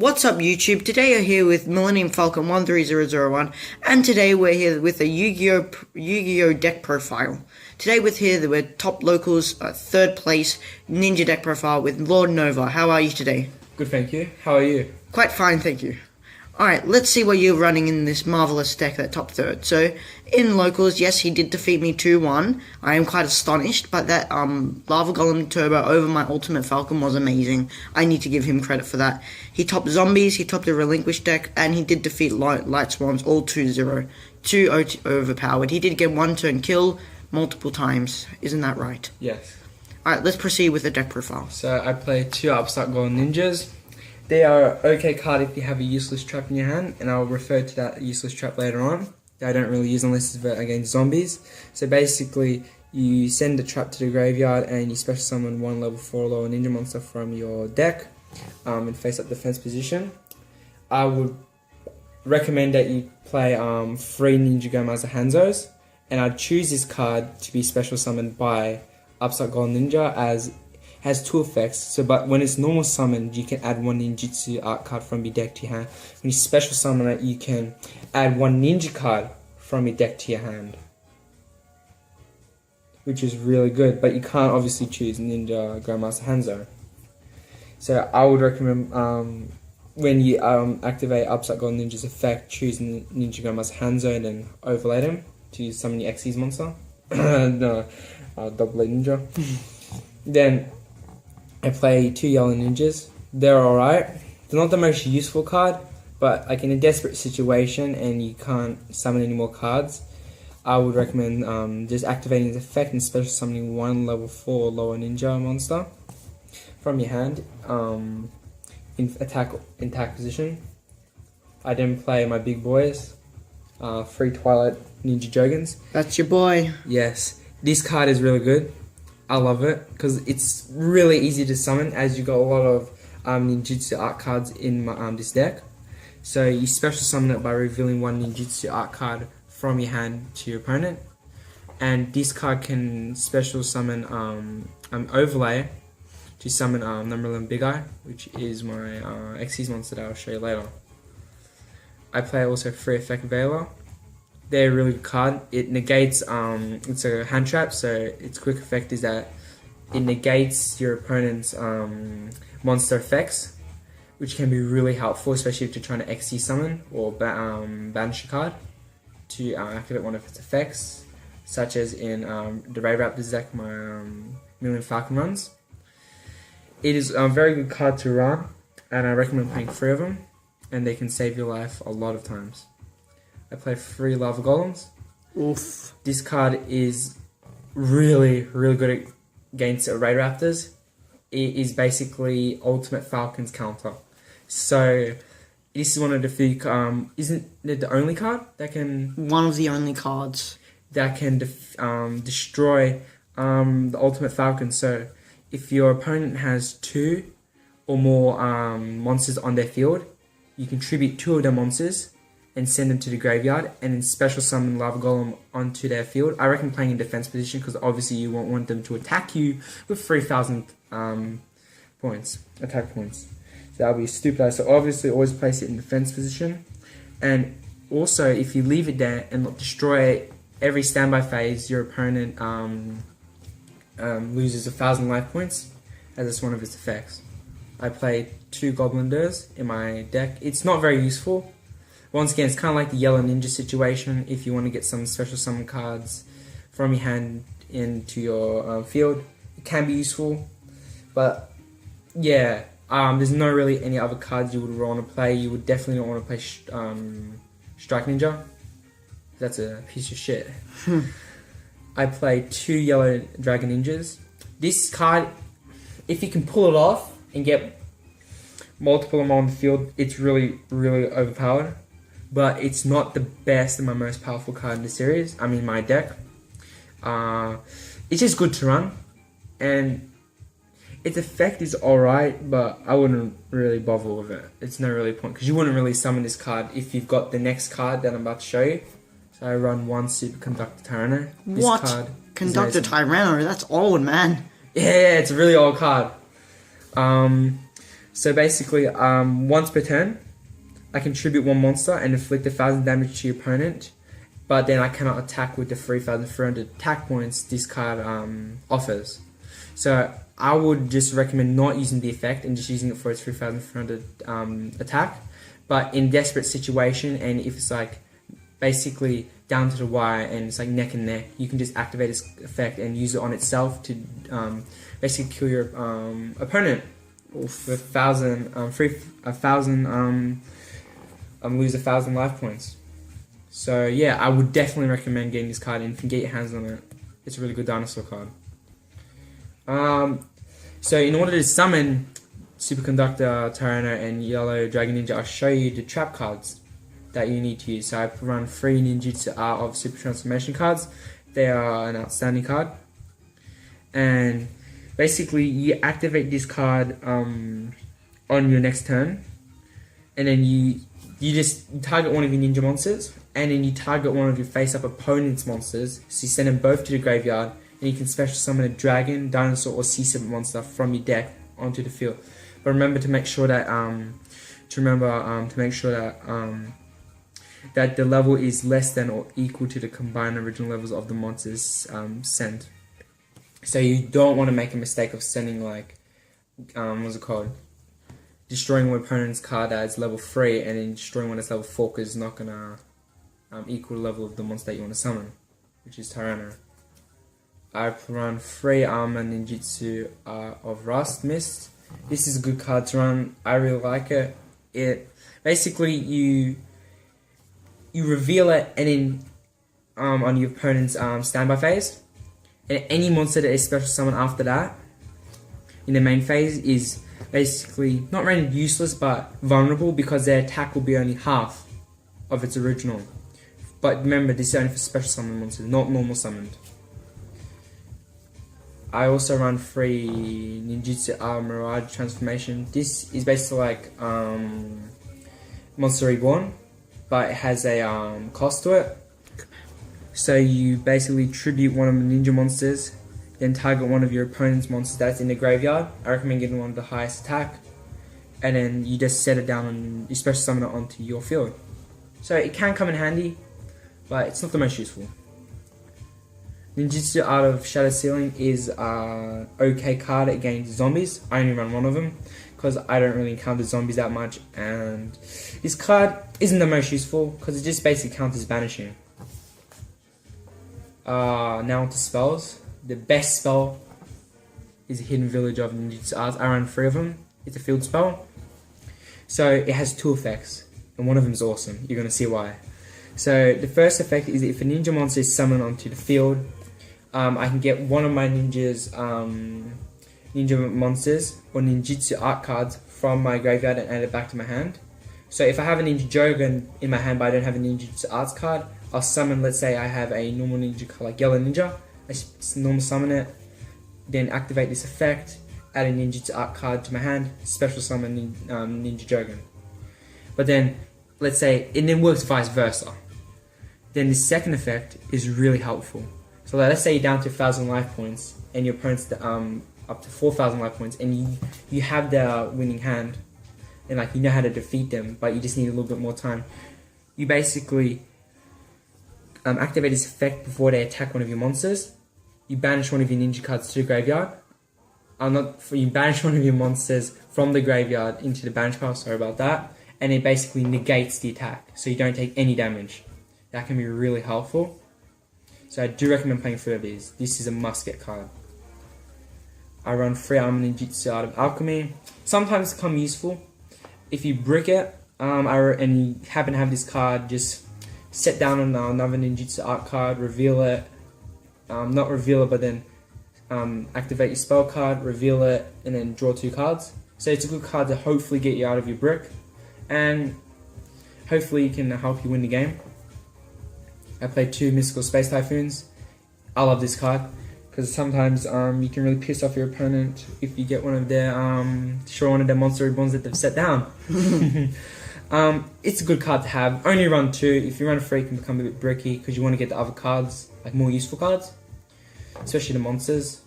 What's up YouTube? Today we're here with Millennium Falcon 13001 and today we're here with a Yugioh deck profile. Today we're here with top locals, third place ninja deck profile with Lord Nova. How are you today? Good, thank you. How are you? Quite fine, thank you. Alright, let's see what you're running in this marvelous deck at top third. So, in locals, yes, he did defeat me 2-1. I am quite astonished, but that Lava Golem Turbo over my Ultimate Falcon was amazing. I need to give him credit for that. He topped Zombies, he topped the Relinquished deck, and he did defeat Light Swans all 2-0. Too overpowered. He did get one turn kill multiple times. Isn't that right? Yes. Alright, let's proceed with the deck profile. So, I play 2 Upstart Golden Ninjas. They are okay card if you have a useless trap in your hand, and I'll refer to that useless trap later on. I don't really use unless it's against zombies. So basically, you send the trap to the graveyard and you special summon one level 4 lower ninja monster from your deck and face up defense position. I would recommend that you play 3 Ninja Grandmaster Hanzos, and I'd choose this card to be special summoned by Upstart Golden Ninja as has 2 effects. So, but when it's normal summoned, you can add 1 ninjutsu art card from your deck to your hand. When you special summon it, you can add 1 ninja card from your deck to your hand, which is really good. But you can't obviously choose Ninja Grandmaster Hanzo. So I would recommend when you activate Upstart Golden Ninja's effect, choose Ninja Grandmaster Hanzo and then overlay them to summon your Xyz monster. No, double A ninja. Then I play 2 Yellow Ninjas. They're alright. They're not the most useful card, but like in a desperate situation and you can't summon any more cards, I would recommend just activating the effect and special summoning 1 level 4 lower ninja monster from your hand in attack position. I then play my big boys, 3 Twilight Ninja Jogans. That's your boy. Yes, this card is really good. I love it because it's really easy to summon, as you got a lot of ninjutsu art cards in this deck. So you special summon it by revealing 1 ninjutsu art card from your hand to your opponent, and this card can special summon overlay to summon Number 11 Big Eye, which is my Xyz monster that I'll show you later. I play also 3 Effect Veiler. They're a really good card. It negates, it's a hand trap, so its quick effect is that it negates your opponent's monster effects, which can be really helpful, especially if you're trying to XC summon or banish a card to activate one of its effects, such as in the Ray Raptors deck my Million Falcon runs. It is a very good card to run, and I recommend playing 3 of them, and they can save your life a lot of times. I play 3 Lava Golems. Oof. This card is really good against Ray Raptors. It is basically Ultimate Falcon's counter. So this is one of the few. Isn't it the only card that can? One of the only cards that can destroy the Ultimate Falcon. So if your opponent has 2 or more monsters on their field, you contribute 2 of their monsters and send them to the graveyard, and then special summon Lava Golem onto their field. I reckon playing in defense position because obviously you won't want them to attack you with 3,000 attack points. So that would be stupid. So obviously always place it in defense position, and also if you leave it there and destroy every standby phase, your opponent loses 1,000 life points, as it's one of its effects. I play 2 Goblin Durs in my deck. It's not very useful. Once again, it's kind of like the Yellow Ninja situation. If you want to get some special summon cards from your hand into your field, it can be useful. But yeah, there's no really any other cards you would want to play. You would definitely not want to play Strike Ninja. That's a piece of shit. I play 2 Yellow Dragon Ninjas. This card, if you can pull it off and get multiple of them on the field, it's really overpowered. But it's not the best and my most powerful card in the series. I mean, my deck. It's just good to run, and its effect is alright, but I wouldn't really bother with it. It's no really point, because you wouldn't really summon this card if you've got the next card that I'm about to show you. So I run 1 Superconductor Tyranno. What? Conductor Tyranno? That's old, man. Yeah, it's a really old card. So basically, once per turn, I can tribute one monster and inflict 1,000 damage to your opponent, but then I cannot attack with the 3,300 attack points this card offers. So I would just recommend not using the effect and just using it for its 3,300 attack. But in desperate situation, and if it's like basically down to the wire and it's like neck and neck, you can just activate this effect and use it on itself to basically kill your opponent with 1,000, lose 1,000 life points. So yeah, I would definitely recommend getting this card, and if you can get your hands on it, it's a really good dinosaur card. So in order to summon Superconductor, Tyranno, and Yellow Dragon Ninja, I'll show you the trap cards that you need to use. So I run 3 Ninjutsu Art of Super Transformation cards. They are an outstanding card. And basically, you activate this card on your next turn, and then you just target one of your ninja monsters, and then you target one of your face-up opponent's monsters. So you send them both to the graveyard, and you can special summon a dragon, dinosaur, or sea serpent monster from your deck onto the field. But remember to make sure that that the level is less than or equal to the combined original levels of the monsters sent. So you don't want to make a mistake of sending like destroying one opponent's card that's level 3 and then destroying one that's level 4, because it's not gonna equal the level of the monster that you want to summon, which is Tyranno. I run 3 Armor Ninjutsu of Rust Mist. This is a good card to run. I really like it. It basically you reveal it and then on your opponent's standby phase, and any monster that is special summoned after that in the main phase is basically not rendered useless but vulnerable, because their attack will be only half of its original. But remember, this is only for special summoned monsters, not normal summoned. I also run 3 Ninjutsu Mirage Transformation. This is basically like Monster Reborn, but it has a cost to it. So you basically tribute one of the ninja monsters, then target one of your opponent's monsters that's in the graveyard. I recommend getting one of the highest attack, and then you just set it down and you special summon it onto your field. So it can come in handy, but it's not the most useful. Ninjutsu Art of Shadow Ceiling is an okay card against zombies. I only run one of them because I don't really encounter zombies that much, and this card isn't the most useful because it just basically counters banishing. Now onto spells. The best spell is Hidden Village of Ninjutsu Arts. I run 3 of them. It's a field spell. So it has 2 effects, and one of them is awesome. You're going to see why. So the first effect is if a ninja monster is summoned onto the field, I can get one of my ninja monsters or ninjutsu art cards from my graveyard and add it back to my hand. So if I have a ninja Jogan in my hand but I don't have a ninjutsu arts card, I'll summon, let's say I have a normal ninja card like Yellow Ninja, I normal summon it, then activate this effect, add a ninjutsu art card to my hand, special summon ninja Jogan. But then, let's say, it then works vice versa. Then the second effect is really helpful. So let's say you're down to 1,000 life points and your opponent's up to 4,000 life points, and you have their winning hand, and like you know how to defeat them, but you just need a little bit more time. You basically activate this effect before they attack one of your monsters. You banish one of your ninja cards to the graveyard. You banish one of your monsters from the graveyard into the banish pile. Sorry about that. And it basically negates the attack, so you don't take any damage. That can be really helpful. So I do recommend playing 3 of these. This is a must-get card. I run 3 Armor Ninjutsu Art of Alchemy. Sometimes it come useful. If you brick it, and you happen to have this card, just set down another Ninjutsu Art card, reveal it. Not reveal it, but then activate your spell card, reveal it, and then draw 2 cards. So it's a good card to hopefully get you out of your brick, and hopefully it can help you win the game. I played 2 Mystical Space Typhoons. I love this card because sometimes you can really piss off your opponent if you get one of their monster reborns that they've set down. It's a good card to have. Only run 2. If you run 3, it can become a bit bricky because you want to get the other cards, like more useful cards, especially the monsters.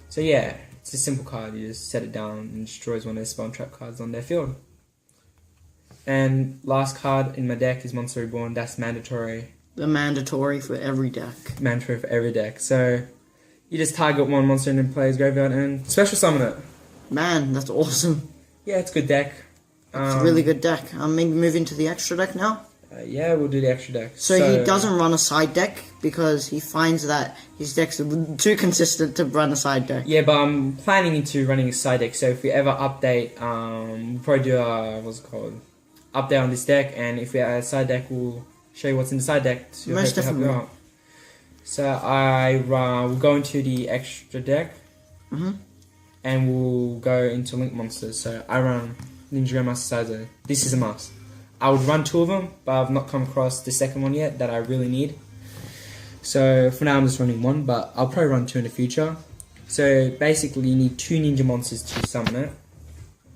So yeah, It's a simple card. You just set it down and destroys one of their spell trap cards on their field. And last card in my deck is Monster Reborn. That's mandatory. The mandatory for every deck. Mandatory for every deck. So you just target one monster in the player's graveyard and special summon it. Man, that's awesome. Yeah, it's a good deck. It's a really good deck. Maybe move into the extra deck now. Yeah, we'll do the extra deck. So he doesn't run a side deck because he finds that his deck's too consistent to run a side deck. Yeah, but I'm planning into running a side deck. So if we ever update, we'll probably do a update on this deck, and if we add a side deck, we'll show you what's in the side deck to Most help you definitely. out. So I will go into the extra deck, and we'll go into Link Monsters. So I run Ninja Grandmaster Saizo. This is a must. I would run 2 of them, but I've not come across the second one yet that I really need. So for now I'm just running 1, but I'll probably run 2 in the future. So basically you need 2 ninja monsters to summon it.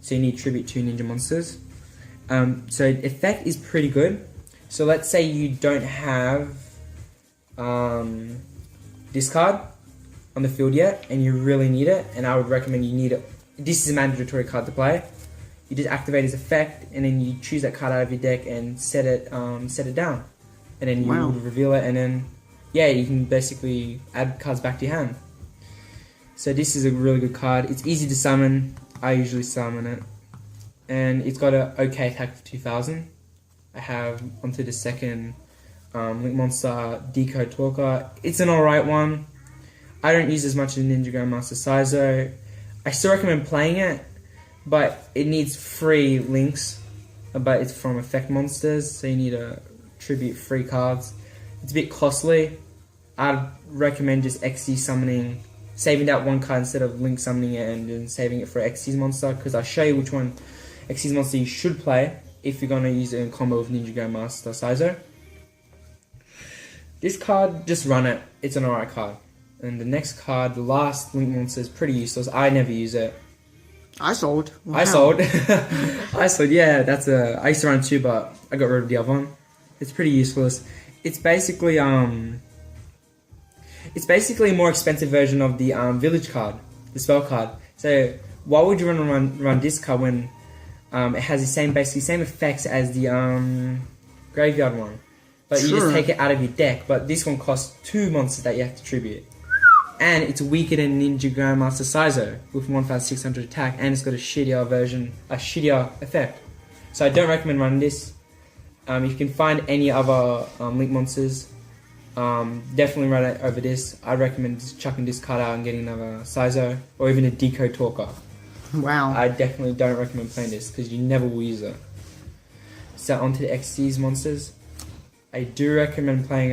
So you need tribute 2 ninja monsters. So effect is pretty good. So let's say you don't have this card on the field yet and you really need it, and I would recommend you need it. This is a mandatory card to play. You just activate his effect, and then you choose that card out of your deck and set it down, and then you reveal it, and then you can basically add cards back to your hand. So this is a really good card. It's easy to summon. I usually summon it, and it's got a okay attack of 2000. I have onto the second Link Monster Decode Talker. It's an alright one. I don't use as much as Ninja Grandmaster Saizo. I still recommend playing it, but it needs 3 links, but it's from effect monsters, so you need a tribute 3 cards. It's a bit costly. I'd recommend just XD summoning, saving that 1 card instead of link summoning it and then saving it for XD's monster, because I'll show you which one XD's monster you should play if you're going to use it in combo with Ninja Grandmaster Saizo. This card, just run it. It's an alright card. And the next card, the last link monster, is pretty useless. I never use it. I sold. Wow. I sold. I sold. Yeah, I used to run 2, but I got rid of the other one. It's pretty useless. It's basically a more expensive version of the village card, the spell card. So why would you run this card when it has the same effects as the graveyard one, but you just take it out of your deck. But this one costs 2 monsters that you have to tribute. And it's weaker than Ninja Grandmaster Saizo with 1600 attack, and it's got a shittier effect. So I don't recommend running this. If you can find any other Link monsters, definitely run it over this. I recommend just chucking this card out and getting another Saizo, or even a Decode Talker. Wow. I definitely don't recommend playing this, because you never will use it. So onto the XC's monsters. I do recommend playing,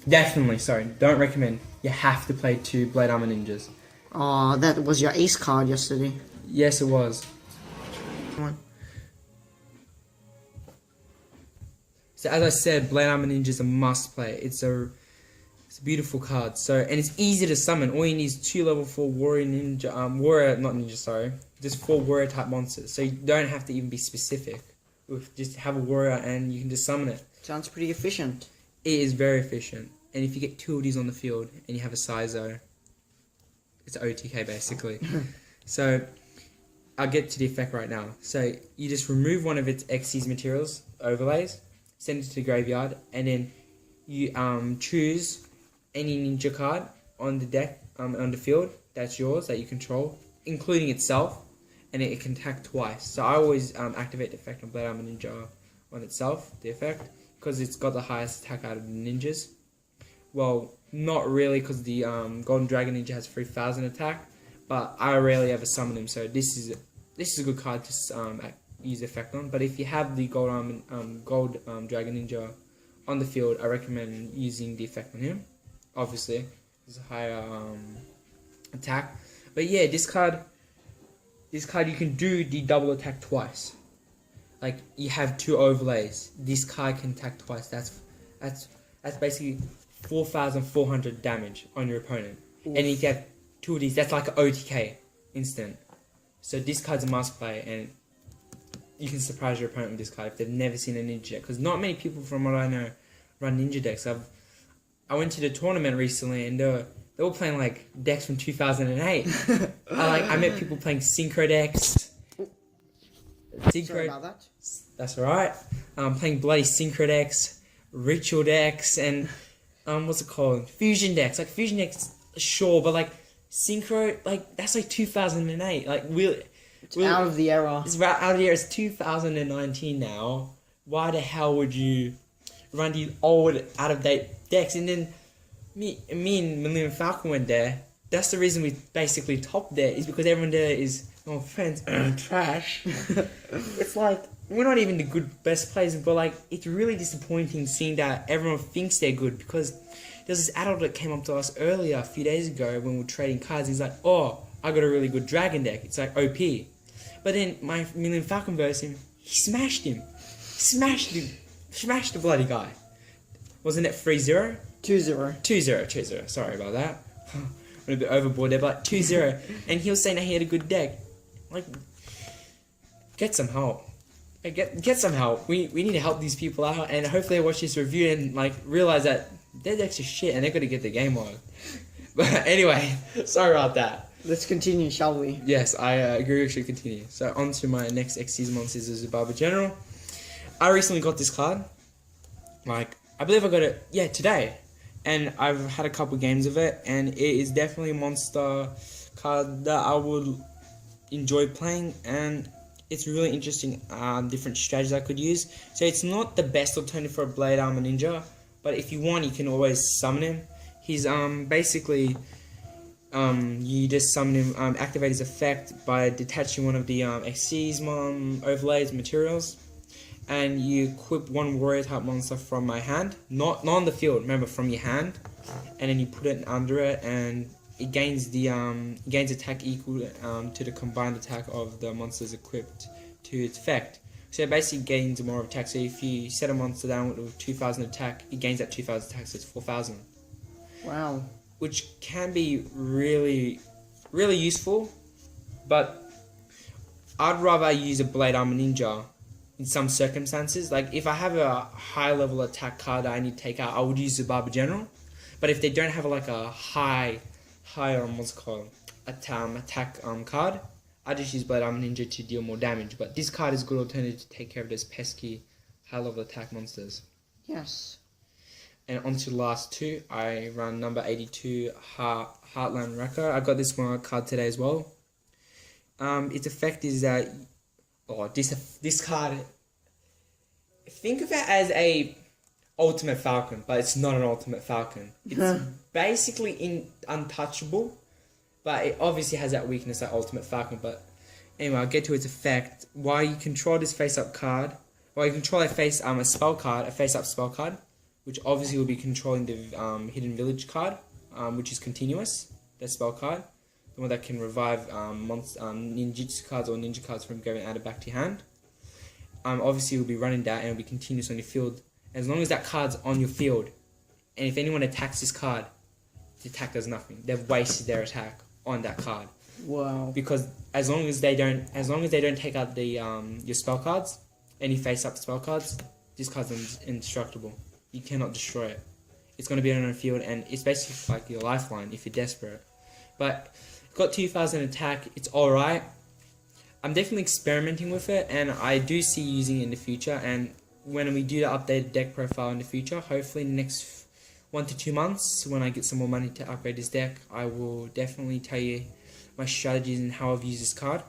don't recommend. You have to play 2 Blade Armor Ninjas. Oh, that was your ace card yesterday. Yes, it was. Come on. So as I said, Blade Armor Ninja is a must play. It's a beautiful card. So, and it's easy to summon. All you need is 2 level 4 warrior ninja, just 4 warrior type monsters. So you don't have to even be specific. Just have a warrior and you can just summon it. Sounds pretty efficient. It is very efficient. And if you get 2 of these on the field and you have a Saizo, it's OTK basically. So I'll get to the effect right now. So you just remove one of its XC's materials, overlays, send it to the graveyard, and then you choose any ninja card on the deck, on the field, that's yours, that you control, including itself, and it can attack twice. So I always activate the effect on Blade Armor Ninja on itself, the effect, because it's got the highest attack out of the ninjas. Well, not really, because the Golden Dragon Ninja has 3000 attack, but I rarely ever summon him, so this is a good card to use the effect on. But if you have the Gold Dragon Ninja on the field, I recommend using the effect on him. Obviously, there's a higher attack. But yeah, this card you can do the double attack twice. Like, you have 2 overlays. This card can attack twice. That's basically 4,400 damage on your opponent. Oof. And if you have 2 of these, that's like an OTK instant. So this card's a must play, and you can surprise your opponent with this card if they've never seen a ninja deck. Because not many people, from what I know, run ninja decks. I went to the tournament recently, and there They were playing like decks from 2008. I met people playing synchro decks. Sorry about that. That's alright. Playing bloody synchro decks, ritual decks, and what's it called? Fusion decks. Like fusion decks, sure, but like synchro, like that's like 2008. Like It's out of the era. It's out of the era. It's 2019 now. Why the hell would you run these old, out of date decks? And then me and Millennium Falcon went there. That's the reason we basically topped there, is because everyone there is, no offense, trash. It's like, we're not even the good best players, but like, it's really disappointing seeing that everyone thinks they're good, because there's this adult that came up to us earlier, a few days ago, when we were trading cards. He's like, oh, I got a really good dragon deck. It's like OP. But then my Millennium Falcon versus him, he smashed him. Smashed the bloody guy. Wasn't it 3-0? 2-0. 2-0. Sorry about that. Went a bit overboard there, but 2-0. And he was saying that he had a good deck. Like, get some help. Like, get some help. We need to help these people out, and hopefully they watch this review and like realize that their decks are shit and they're gonna get the game on. But anyway, sorry about that. Let's continue, shall we? Yes, I agree we should continue. So on to my next X-Season Monsters is Zubaba General. I recently got this card. Like, I believe I got it, today. And I've had a couple games of it, and it is definitely a monster card that I would enjoy playing, and it's really interesting different strategies I could use. So it's not the best alternative for a Blade Armor Ninja, but if you want, you can always summon him. He's basically you just summon him, activate his effect by detaching one of the Xyzmon overlays materials, and you equip one warrior type monster from my hand, not on the field, remember, from your hand, and then you put it under it, and it gains the gains attack equal to the combined attack of the monsters equipped to its effect. So it basically gains more attack. So if you set a monster down with 2,000 attack, it gains that 2,000 attack, so it's 4,000. Wow. Which can be really, really useful, but I'd rather use a Blade Armor Ninja in some circumstances. Like, if I have a high level attack card that I need to take out, I would use the Barber General. But if they don't have like a high what's it called, attack card, I just use Blade Armor Ninja to deal more damage. But this card is a good alternative to take care of those pesky high level attack monsters. Yes. And on to the last two, I run number 82 Heartland Wrecker. I got this one card today as well. Its effect is that this card, think of it as a Ultimate Falcon, but it's not an Ultimate Falcon. It's basically untouchable, but it obviously has that weakness like Ultimate Falcon. But anyway, I'll get to its effect. While you control this face-up card, while you control a face-up spell card, which obviously will be controlling the Hidden Village card, which is continuous, that spell card, the one that can revive ninjutsu cards or ninja cards from going added back to your hand. Obviously you'll be running that and it'll be continuous on your field. As long as that card's on your field, and if anyone attacks this card, the attack does nothing. They've wasted their attack on that card. Wow. Because as long as they don't take out the your spell cards, any face-up spell cards, this card's indestructible. You cannot destroy it. It's going to be on the field, and it's basically like your lifeline if you're desperate. But got 2,000 attack. It's alright. I'm definitely experimenting with it, and I do see using it in the future. And when we do the updated deck profile in the future, hopefully in the next 1 to 2 months, when I get some more money to upgrade this deck, I will definitely tell you my strategies and how I've used this card.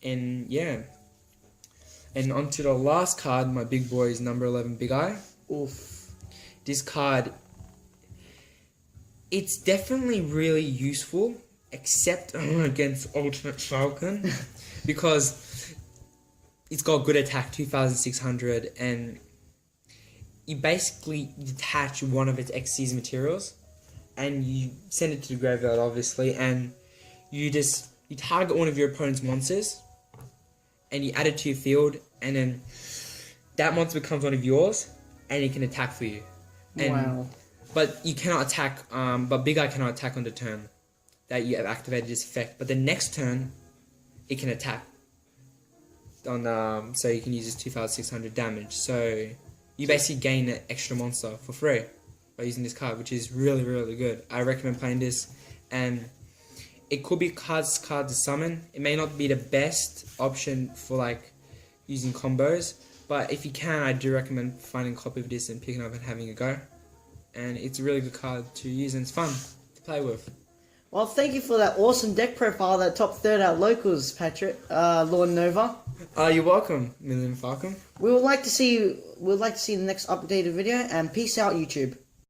And yeah. And on to the last card, my big boy is number 11 Big Eye. Oof. This card, it's definitely really useful, except against Ultimate Falcon, because it's got good attack, 2,600, and you basically detach one of its Xyz materials, and you send it to the graveyard, obviously, and you target one of your opponent's monsters, and you add it to your field, and then that monster becomes one of yours, and it can attack for you. And, wow. But you cannot attack, but Big Eye cannot attack on the turn that you have activated this effect. But the next turn, it can attack. So you can use this 2,600 damage. So you basically gain an extra monster for free. by using this card, which is really, really good. I recommend playing this, and it could be card to summon. It may not be the best option for like using combos, but if you can, I do recommend finding a copy of this and picking up and having a go. And it's a really good card to use, and it's fun to play with. Well, thank you for that awesome deck profile, that top third at locals, Patrick, Lord Nova. You're welcome, Million Falcon. We'd like to see the next updated video, and peace out, YouTube.